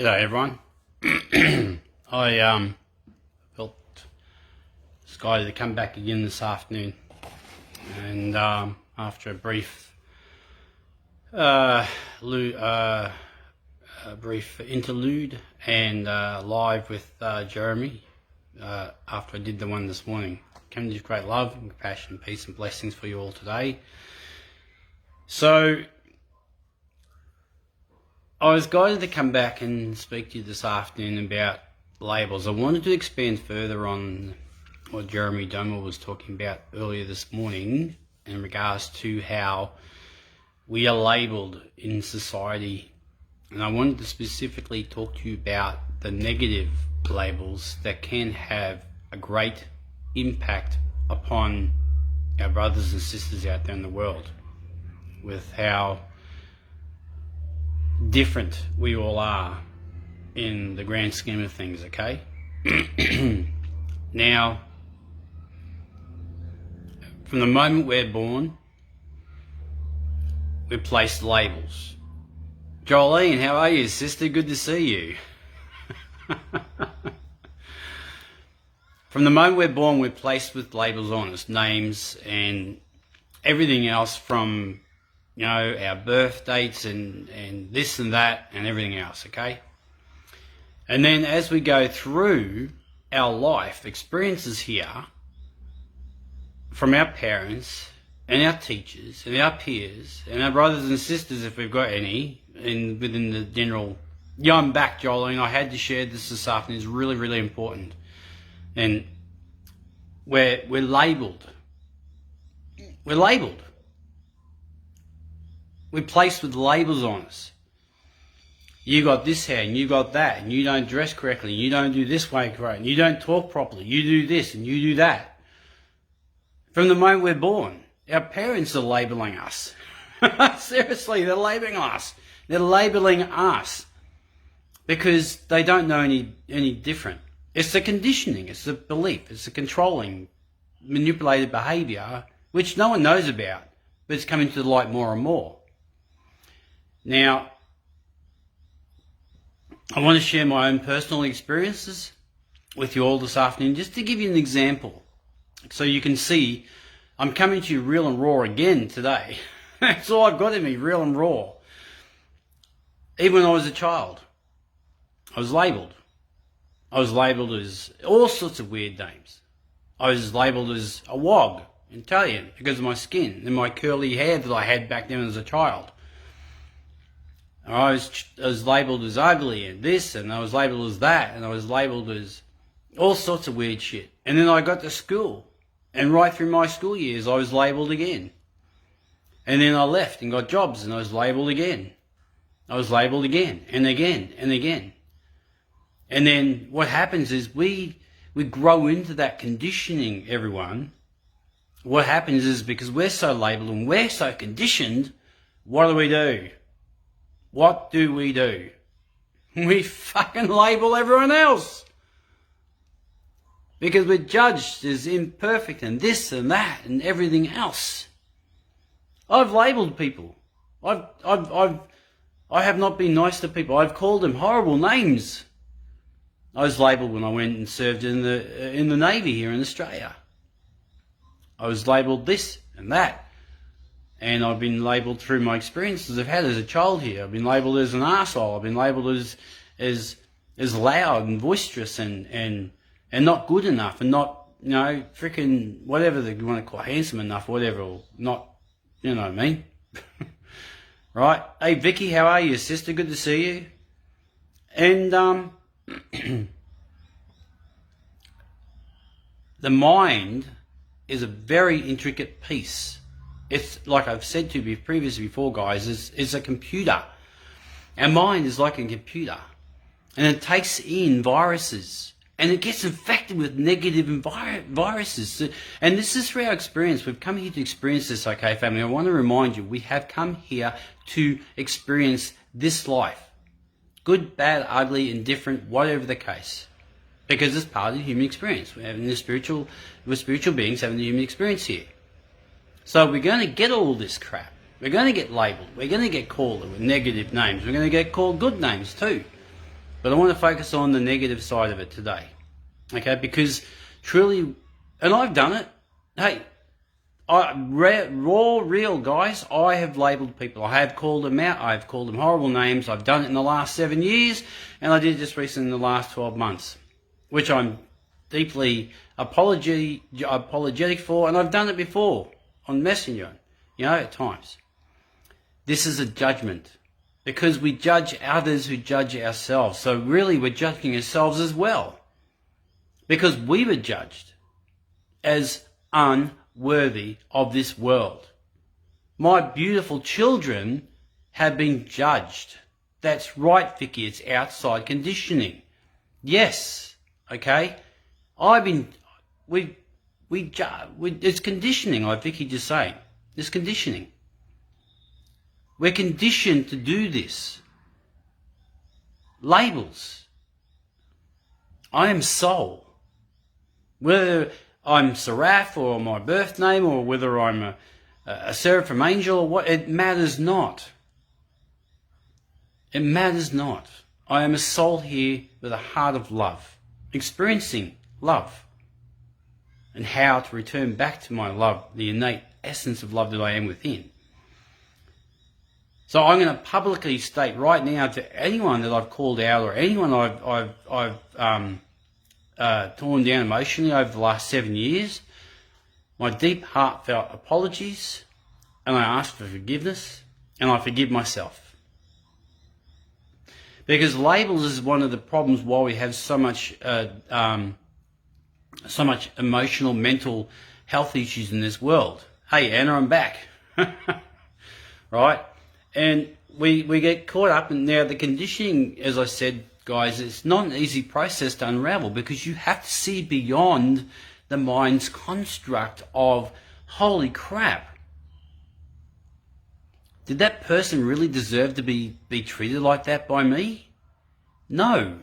G'day everyone. I felt excited to come back again this afternoon, and after a brief interlude and live with Jeremy after I did the one this morning. Come to great love and compassion, peace and blessings for you all today. So I was guided to come back and speak to you this afternoon about labels. I wanted to expand further on what Jeremy Domer was talking about earlier this morning in regards to how we are labelled in society. And I wanted to specifically talk to you about the negative labels that can have a great impact upon our brothers and sisters out there in the world, with how different we all are in the grand scheme of things, okay? Now, from the moment we're born, we're placed labels. Jolene, how are you, sister? Good to see you. From the moment we're born, we're placed with labels on us, names and everything else, from our birth dates and this and that and everything else, okay? And then as we go through our life experiences here, from our parents and our teachers and our peers and our brothers and sisters, if we've got any, within the general... Yeah, I'm back, Jolene. I had to share this afternoon. It's really, really important. And we're labelled. We're labelled. We're placed with labels on us. You got this hair and you got that, and you don't dress correctly, and you don't do this way correctly, and you don't talk properly, you do this and you do that. From the moment we're born, our parents are labelling us. Seriously, they're labelling us. They're labelling us because they don't know any different. It's the conditioning, it's the belief, it's the controlling, manipulated behaviour, which no one knows about, but it's coming to the light more and more. Now, I want to share my own personal experiences with you all this afternoon, just to give you an example, so you can see I'm coming to you real and raw again today. That's all I've got in me, real and raw. Even when I was a child, I was labelled. I was labelled as all sorts of weird names. I was labelled as a wog, Italian, because of my skin and my curly hair that I had back then as a child. I was labelled as ugly and this, and I was labelled as that, and I was labelled as all sorts of weird shit. And then I got to school, and right through my school years I was labelled again. And then I left and got jobs, and I was labelled again. I was labelled again and again and again. And then what happens is we grow into that conditioning, everyone. What happens is, because we're so labelled and we're so conditioned, what do? What do? We fucking label everyone else. Because we're judged as imperfect and this and that and everything else. I've labelled people. I have not been nice to people. I've called them horrible names. I was labelled when I went and served in the Navy here in Australia. I was labelled this and that. And I've been labelled through my experiences I've had as a child here. I've been labelled as an arsehole. I've been labelled as loud and boisterous and not good enough, and not, freaking whatever you want to call, handsome enough, whatever, or not, you know what I mean? Right? Hey Vicky, how are you, sister? Good to see you. And the mind is a very intricate piece. It's like I've said to you previously before, guys, it's a computer. Our mind is like a computer, and it takes in viruses, and it gets infected with negative viruses. And this is through our experience. We've come here to experience this, okay, family? I want to remind you, we have come here to experience this life. Good, bad, ugly, indifferent, whatever the case. Because it's part of the human experience. We're spiritual beings having the human experience here. So we're going to get all this crap. We're going to get labelled. We're going to get called with negative names. We're going to get called good names too. But I want to focus on the negative side of it today. Okay, because truly, and I've done it. Hey, real guys, I have labelled people. I have called them out. I've called them horrible names. I've done it in the last 7 years, and I did just recently in the last 12 months, which I'm deeply apologetic for, and I've done it before on Messenger, at times. This is a judgment, because we judge others who judge ourselves. So really we're judging ourselves as well, because we were judged as unworthy of this world. My beautiful children have been judged. That's right, Vicky, it's outside conditioning. Yes, okay? It's conditioning, like Vicky just saying. It's conditioning. We're conditioned to do this. Labels. I am soul. Whether I'm Seraph or my birth name, or whether I'm a seraphim angel or what, it matters not. It matters not. I am a soul here with a heart of love, experiencing love, and how to return back to my love, the innate essence of love that I am within. So I'm going to publicly state right now to anyone that I've called out, or anyone I've torn down emotionally over the last 7 years, my deep heartfelt apologies, and I ask for forgiveness, and I forgive myself. Because labels is one of the problems why we have so much emotional, mental health issues in this world. Hey Anna, I'm back. Right? And we get caught up in now the conditioning, as I said, guys, it's not an easy process to unravel, because you have to see beyond the mind's construct of, holy crap, did that person really deserve to be treated like that by me? No.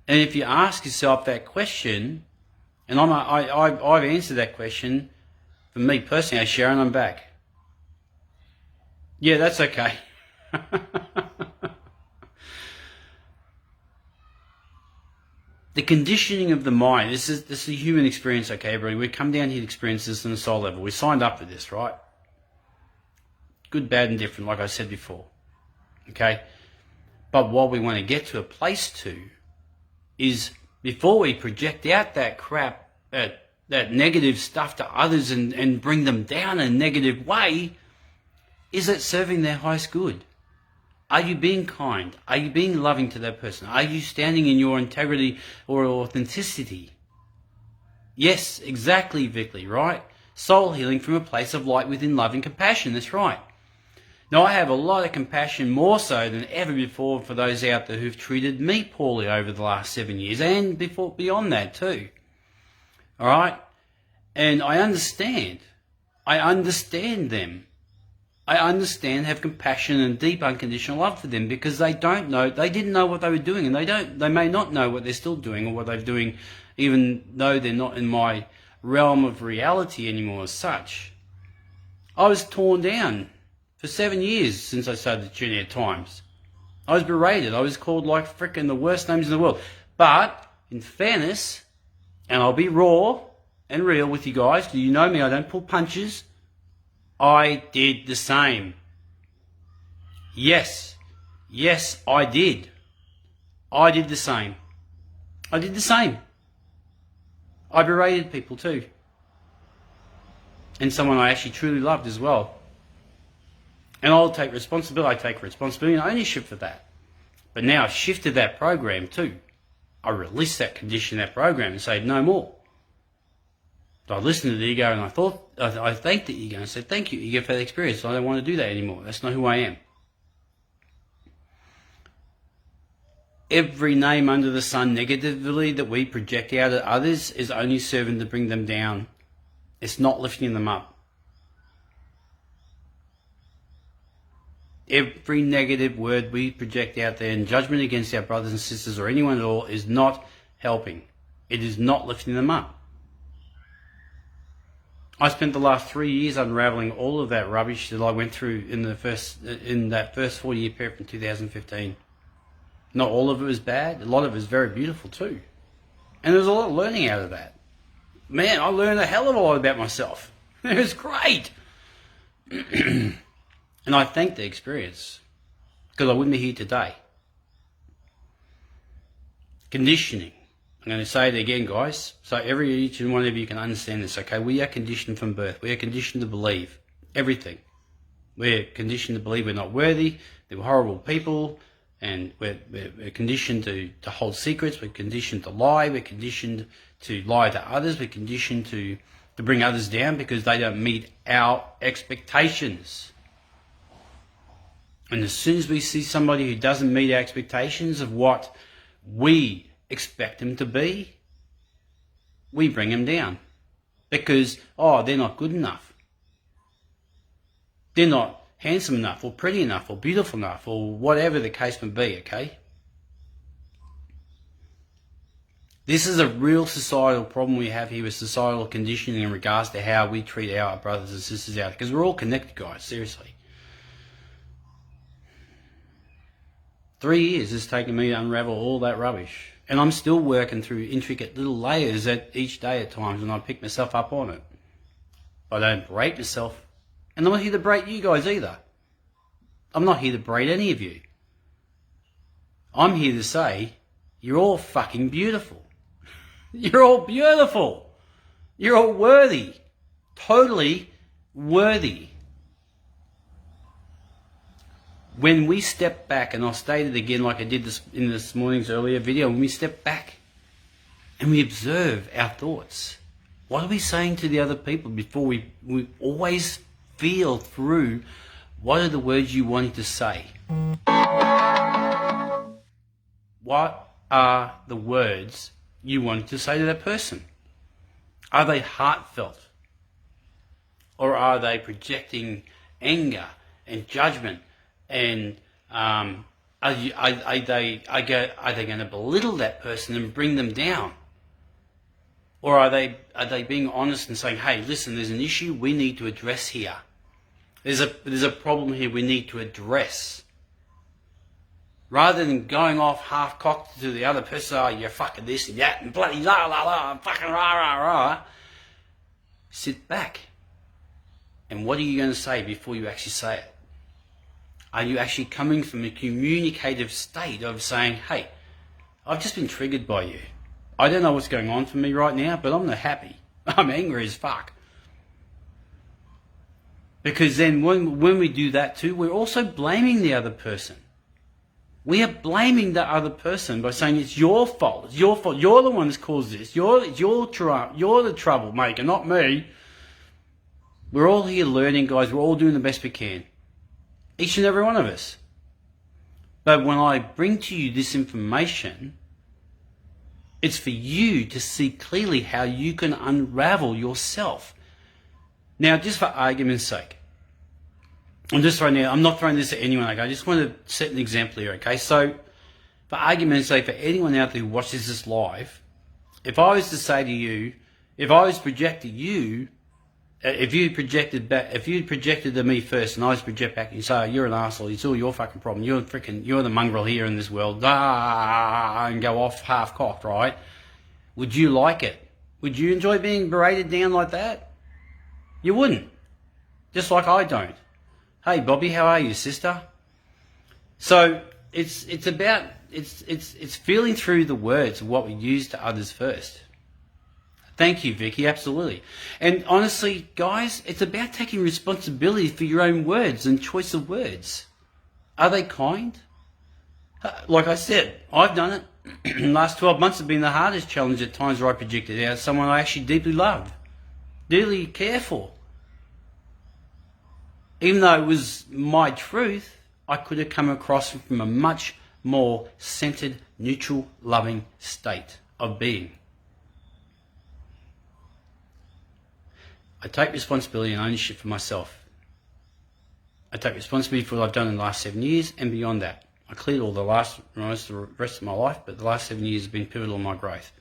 And if you ask yourself that question, and I've answered that question, for me personally, Sharon, I'm back. Yeah, that's okay. The conditioning of the mind, this is a human experience, okay, everybody? We come down here to experience this on the soul level. We signed up for this, right? Good, bad, and different, like I said before. Okay? But what we want to get to a place to is, before we project out that crap, that negative stuff to others and bring them down in a negative way, is it serving their highest good? Are you being kind? Are you being loving to that person? Are you standing in your integrity or authenticity? Yes, exactly, Vicky, right? Soul healing from a place of light within love and compassion, that's right. Now, I have a lot of compassion, more so than ever before, for those out there who've treated me poorly over the last 7 years, and beyond that too. All right? And I understand. I understand them. I understand, have compassion and deep unconditional love for them, because they didn't know what they were doing, and they may not know what they're still doing or what they're doing, even though they're not in my realm of reality anymore as such. I was torn down for 7 years since I started the journey at times. I was berated. I was called like frickin' the worst names in the world. But, in fairness, and I'll be raw and real with you guys, you know me, I don't pull punches, I did the same. Yes, I did. I did the same. I berated people too. And someone I actually truly loved as well. And I'll take responsibility. I take responsibility and ownership for that. But now I've shifted that program too. I released that condition, that program, and said no more. So I listened to the ego, and I thanked the ego and said, thank you, ego, for that experience. I don't want to do that anymore. That's not who I am. Every name under the sun negatively that we project out at others is only serving to bring them down. It's not lifting them up. Every negative word we project out there in judgment against our brothers and sisters or anyone at all is not helping. It is not lifting them up. I spent the last 3 years unraveling all of that rubbish that I went through in that first 4-year period from 2015. Not all of it was bad. A lot of it was very beautiful too. And there was a lot of learning out of that. Man, I learned a hell of a lot about myself. It was great. And I thank the experience, because I wouldn't be here today. Conditioning. I'm going to say it again, guys, so each and one of you can understand this, okay? We are conditioned from birth. We are conditioned to believe everything. We're conditioned to believe we're not worthy, that we're horrible people, and we're conditioned to hold secrets. We're conditioned to lie. We're conditioned to lie to others. We're conditioned to bring others down because they don't meet our expectations. And as soon as we see somebody who doesn't meet our expectations of what we expect them to be, we bring them down. Because, they're not good enough. They're not handsome enough, or pretty enough, or beautiful enough, or whatever the case may be, okay? This is a real societal problem we have here with societal conditioning in regards to how we treat our brothers and sisters out. Because we're all connected, guys, seriously. 3 years has taken me to unravel all that rubbish. And I'm still working through intricate little layers each day at times when I pick myself up on it. I don't berate myself. And I'm not here to berate you guys either. I'm not here to berate any of you. I'm here to say, you're all fucking beautiful. You're all beautiful. You're all worthy. Totally worthy. When we step back, and I'll state it again like I did this in this morning's earlier video, when we step back and we observe our thoughts, what are we saying to the other people before we always feel through what are the words you wanted to say? What are the words you wanted to say to that person? Are they heartfelt? Or are they projecting anger and judgment? And are they going to belittle that person and bring them down? Or are they being honest and saying, hey, listen, there's an issue we need to address here. There's a problem here we need to address. Rather than going off half-cocked to the other person, oh, you're fucking this and that, and bloody la la la, fucking rah rah rah. Sit back. And what are you going to say before you actually say it? Are you actually coming from a communicative state of saying, hey, I've just been triggered by you. I don't know what's going on for me right now, but I'm not happy. I'm angry as fuck. Because then when we do that too, we're also blaming the other person. We are blaming the other person by saying it's your fault. It's your fault. You're the one that's caused this. You're the troublemaker, not me. We're all here learning, guys. We're all doing the best we can. Each and every one of us. But when I bring to you this information, it's for you to see clearly how you can unravel yourself. Now, just for argument's sake, I'm not throwing this at anyone, okay? I just want to set an example here, okay? So, for argument's sake, for anyone out there who watches this live, if I was to say to you, if I was projected you, if you projected to me first and I was project back and you say, oh, you're an arsehole, it's all your fucking problem, you're the mongrel here in this world, and go off half-cocked, right? Would you like it? Would you enjoy being berated down like that? You wouldn't. Just like I don't. Hey, Bobby, how are you, sister? So, it's feeling through the words of what we use to others first. Thank you, Vicky, absolutely. And honestly, guys, it's about taking responsibility for your own words and choice of words. Are they kind? Like I said, I've done it. The last 12 months have been the hardest challenge at times where I projected out someone I actually deeply love, deeply care for. Even though it was my truth, I could have come across from a much more centered, neutral, loving state of being. I take responsibility and ownership for myself. I take responsibility for what I've done in the last 7 years and beyond that. I cleared all the rest of my life, but the last 7 years have been pivotal in my growth.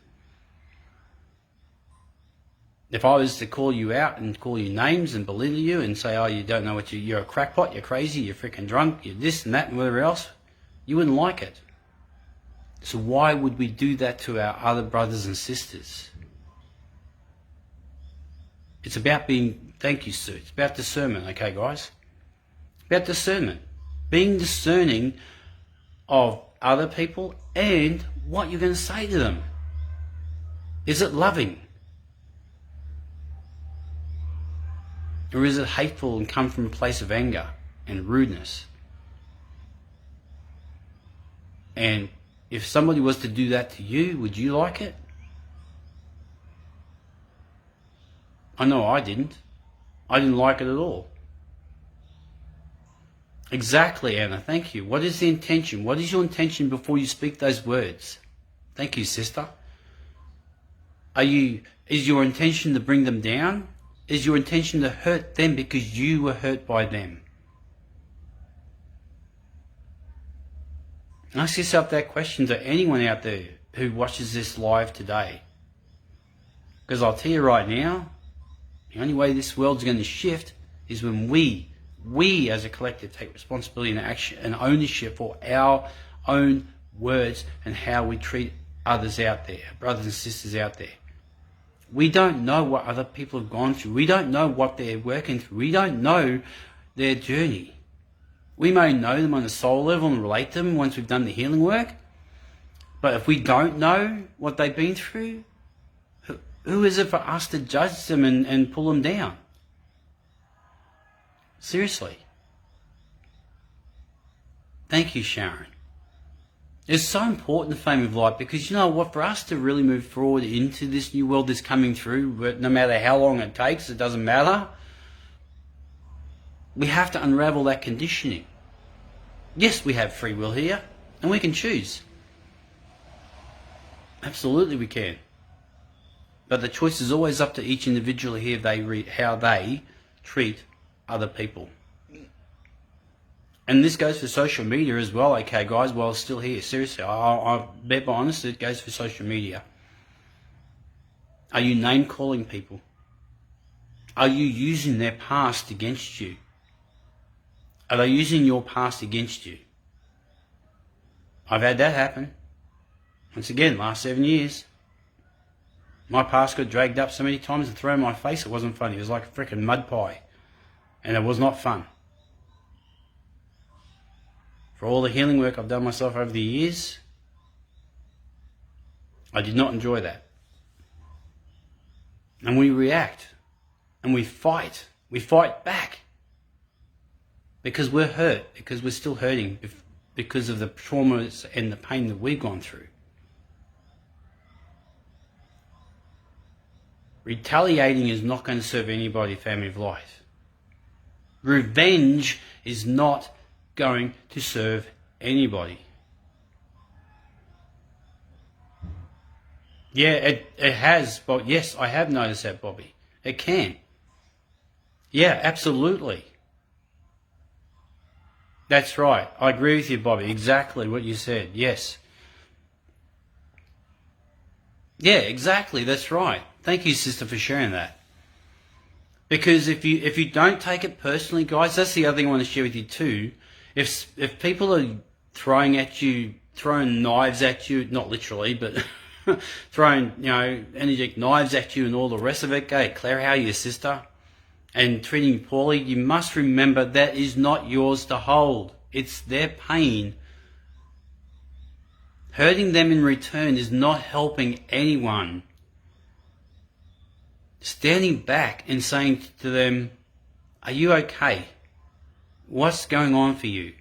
If I was to call you out and call you names and belittle you and say, oh, you don't know what you're a crackpot, you're crazy, you're freaking drunk, you're this and that and whatever else, you wouldn't like it. So why would we do that to our other brothers and sisters? It's about being, thank you, Sue, it's about discernment, okay, guys? About discernment. Being discerning of other people and what you're going to say to them. Is it loving? Or is it hateful and come from a place of anger and rudeness? And if somebody was to do that to you, would you like it? I know I didn't. I didn't like it at all. Exactly, Anna. Thank you. What is the intention? What is your intention before you speak those words? Thank you, sister. Is your intention to bring them down? Is your intention to hurt them because you were hurt by them? Ask yourself that question to anyone out there who watches this live today. Because I'll tell you right now, the only way this world's going to shift is when we as a collective take responsibility and action and ownership for our own words and how we treat others out there, brothers and sisters out there. We don't know what other people have gone through. We don't know what they're working through. We don't know their journey. We may know them on a soul level and relate to them once we've done the healing work. But if we don't know what they've been through, who is it for us to judge them and pull them down? Seriously. Thank you, Sharon. It's so important, the Flame of Light, because you know what, for us to really move forward into this new world that's coming through, no matter how long it takes, it doesn't matter, we have to unravel that conditioning. Yes, we have free will here, and we can choose. Absolutely we can. But the choice is always up to each individual here, how they treat other people. And this goes for social media as well, okay guys, while it's still here. Seriously, I bet by honest it goes for social media. Are you name calling people? Are you using their past against you? Are they using your past against you? I've had that happen. Once again, last 7 years. My past got dragged up so many times and thrown in my face, it wasn't funny. It was like a freaking mud pie. And it was not fun. For all the healing work I've done myself over the years, I did not enjoy that. And we react. And we fight. We fight back. Because we're hurt. Because we're still hurting. Because of the traumas and the pain that we've gone through. Retaliating is not going to serve anybody, Family of Light. Revenge is not going to serve anybody. Yeah, it has, but yes, I have noticed that, Bobby. It can. Yeah, absolutely. That's right. I agree with you, Bobby. Exactly what you said. Yes. Yeah, exactly. That's right. Thank you, sister, for sharing that. Because if you don't take it personally, guys, that's the other thing I want to share with you too. If people are throwing at you, throwing knives at you, not literally, but throwing, energetic knives at you and all the rest of it, go clear out your sister, and treating you poorly, you must remember that is not yours to hold. It's their pain. Hurting them in return is not helping anyone. Standing back and saying to them, are you okay? What's going on for you?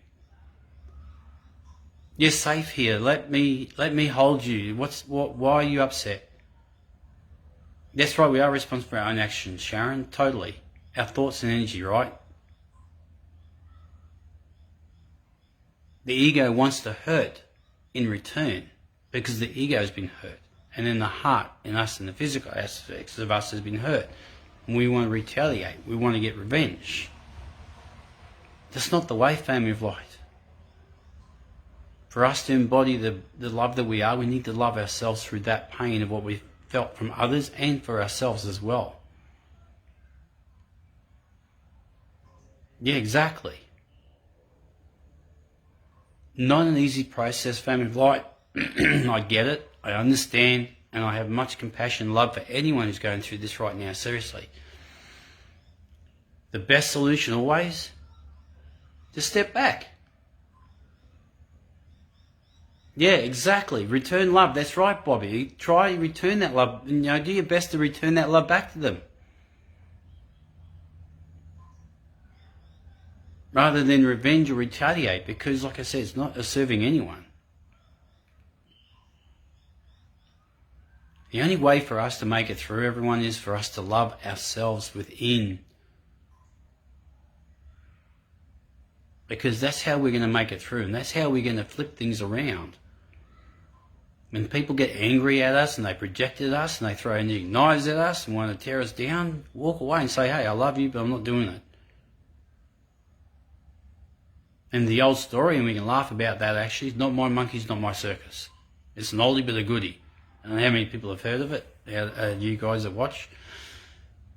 You're safe here. Let me hold you. Why are you upset? That's right, we are responsible for our own actions, Sharon. Totally. Our thoughts and energy, right? The ego wants to hurt in return because the ego has been hurt. And then the heart in us and the physical aspects of us has been hurt. And we want to retaliate. We want to get revenge. That's not the way, Family of Light. For us to embody the love that we are, we need to love ourselves through that pain of what we've felt from others and for ourselves as well. Yeah, exactly. Not an easy process, Family of Light. I get it, I understand, and I have much compassion and love for anyone who's going through this right now, seriously. The best solution always, just step back. Yeah, exactly. Return love. That's right, Bobby. Try to return that love. You know, do your best to return that love back to them. Rather than revenge or retaliate, because like I said, it's not serving anyone. The only way for us to make it through, everyone, is for us to love ourselves within. Because that's how we're going to make it through, and that's how we're going to flip things around. When people get angry at us and they project at us and they throw any knives at us and want to tear us down, walk away and say, hey, I love you, but I'm not doing it. And the old story, and we can laugh about that actually, not my monkeys, not my circus. It's an oldie but a goodie. I don't know how many people have heard of it, you guys that watch.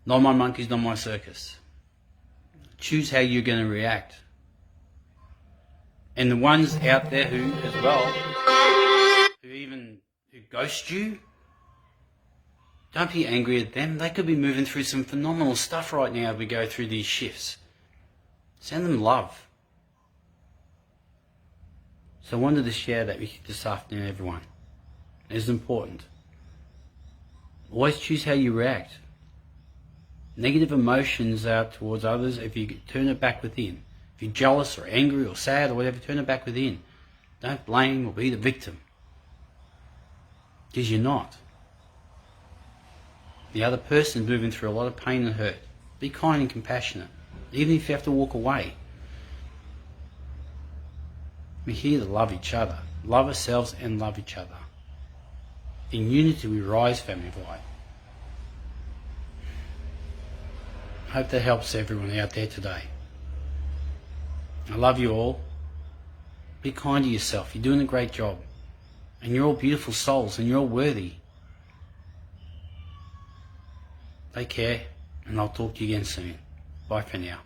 Not my monkeys, not my circus. Choose how you're going to react. And the ones out there who, as well, who ghost you, don't be angry at them. They could be moving through some phenomenal stuff right now as we go through these shifts. Send them love. So I wanted to share that with you this afternoon, everyone. It's important. Always choose how you react. Negative emotions out towards others, if you turn it back within. If you're jealous or angry or sad or whatever, turn it back within. Don't blame or be the victim. Because you're not. The other person's moving through a lot of pain and hurt. Be kind and compassionate, even if you have to walk away. We're here to love each other. Love ourselves and love each other. In unity we rise, family of light. Hope that helps everyone out there today. I love you all. Be kind to yourself. You're doing a great job. And you're all beautiful souls and you're all worthy. Take care, and I'll talk to you again soon. Bye for now.